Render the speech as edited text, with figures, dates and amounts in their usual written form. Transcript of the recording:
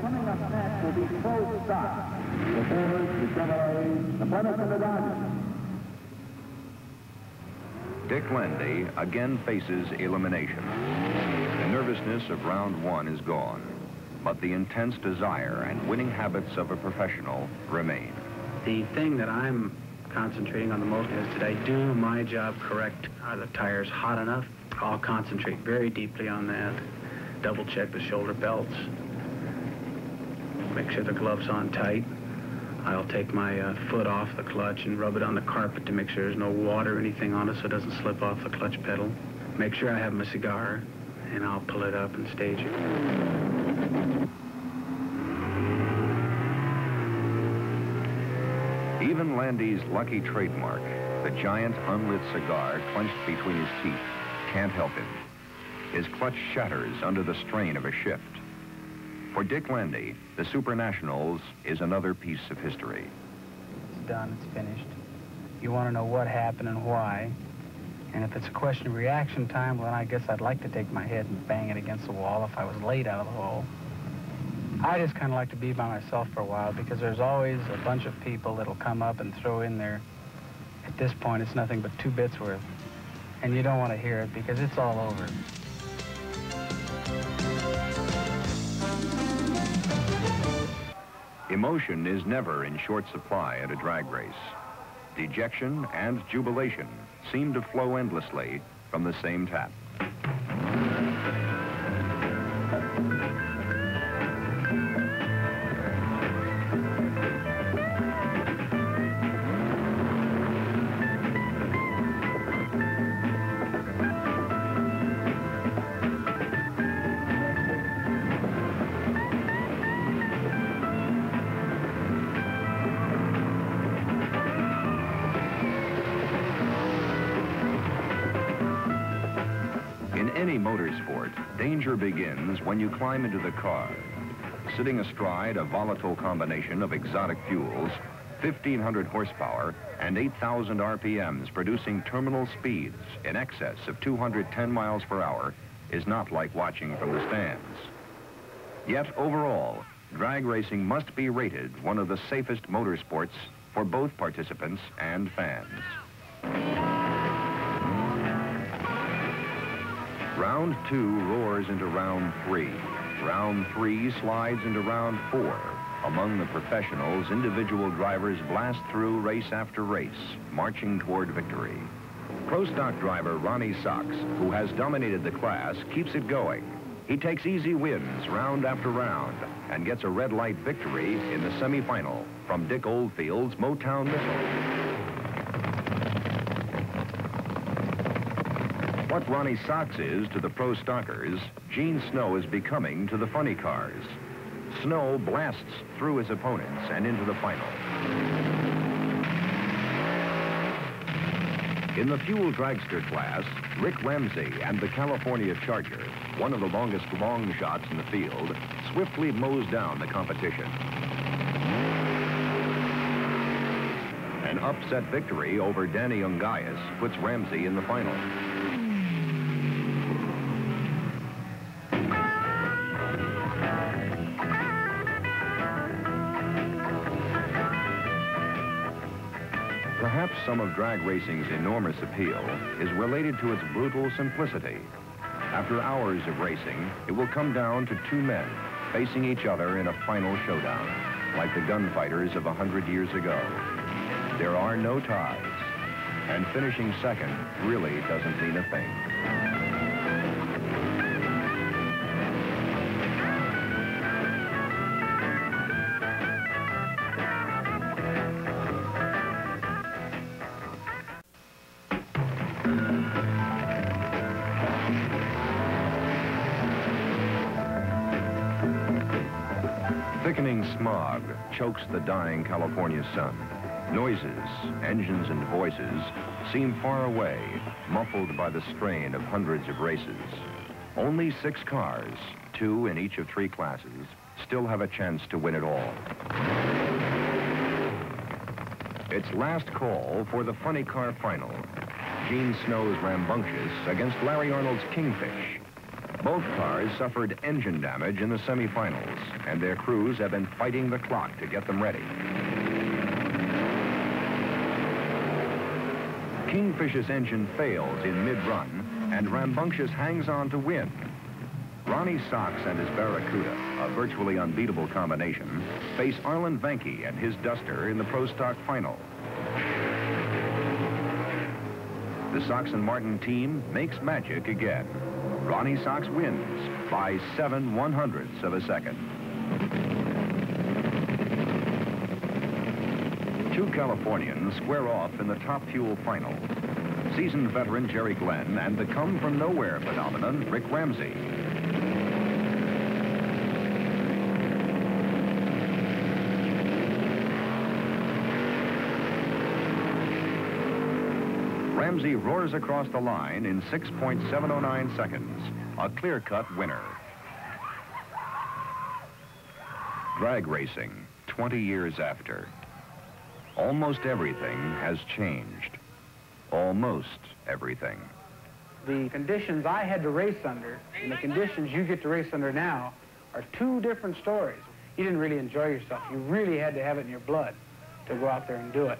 Coming up next will be Pro Stock. The Fords, the Chevrolets, the Plymouth, and the Dodgers. Dick Landy again faces elimination. The nervousness of round one is gone, but the intense desire and winning habits of a professional remain. The thing that I'm concentrating on the most is, did I do my job correct? Are the tires hot enough? I'll concentrate very deeply on that. Double check the shoulder belts. Make sure the gloves on tight. I'll take my foot off the clutch and rub it on the carpet to make sure there's no water or anything on it so it doesn't slip off the clutch pedal. Make sure I have my cigar, and I'll pull it up and stage it. Even Landy's lucky trademark, the giant unlit cigar clenched between his teeth, can't help him. His clutch shatters under the strain of a shift. For Dick Landy, the Supernationals is another piece of history. It's done, it's finished. You want to know what happened and why. And if it's a question of reaction time, well, then I guess I'd like to take my head and bang it against the wall if I was laid out of the hole. I just kind of like to be by myself for a while because there's always a bunch of people that'll come up and throw in there. At this point, it's nothing but 2 bits worth. And you don't want to hear it because it's all over. Emotion is never in short supply at a drag race. Dejection and jubilation seem to flow endlessly from the same tap. In any motorsport, danger begins when you climb into the car. Sitting astride a volatile combination of exotic fuels, 1,500 horsepower, and 8,000 RPMs producing terminal speeds in excess of 210 miles per hour is not like watching from the stands. Yet overall, drag racing must be rated one of the safest motorsports for both participants and fans. Round 2 roars into round 3. Round 3 slides into round 4. Among the professionals, individual drivers blast through race after race, marching toward victory. Pro Stock driver Ronnie Sachs, who has dominated the class, keeps it going. He takes easy wins round after round and gets a red light victory in the semifinal from Dick Oldfield's Motown Missile. What Ronnie Sachs is to the Pro Stockers, Gene Snow is becoming to the funny cars. Snow blasts through his opponents and into the final. In the fuel dragster class, Rick Ramsey and the California Charger, one of the longest long shots in the field, swiftly mows down the competition. An upset victory over Danny Ungaius puts Ramsey in the final. Perhaps some of drag racing's enormous appeal is related to its brutal simplicity. After hours of racing, it will come down to 2 men facing each other in a final showdown, like the gunfighters of 100 years ago. There are no ties, and finishing second really doesn't mean a thing. Thickening smog chokes the dying California sun. Noises, engines, and voices seem far away, muffled by the strain of hundreds of races. Only 6 cars, 2 in each of 3 classes, still have a chance to win it all. It's last call for the funny car final. Gene Snow's Rambunctious against Larry Arnold's Kingfish. Both cars suffered engine damage in the semifinals, and their crews have been fighting the clock to get them ready. Kingfish's engine fails in mid-run, and Rambunctious hangs on to win. Ronnie Sox and his Barracuda, a virtually unbeatable combination, face Arlen Venke and his Duster in the Pro Stock final. The Sox and Martin team makes magic again. Ronnie Sox wins by 7/100ths of a second. Two Californians square off in the Top Fuel final. Seasoned veteran Jerry Glenn and the come-from-nowhere phenomenon Rick Ramsey. Ramsey roars across the line in 6.709 seconds, a clear-cut winner. Drag racing, 20 years after. Almost everything has changed. Almost everything. The conditions I had to race under and the conditions you get to race under now are two different stories. You didn't really enjoy yourself. You really had to have it in your blood to go out there and do it.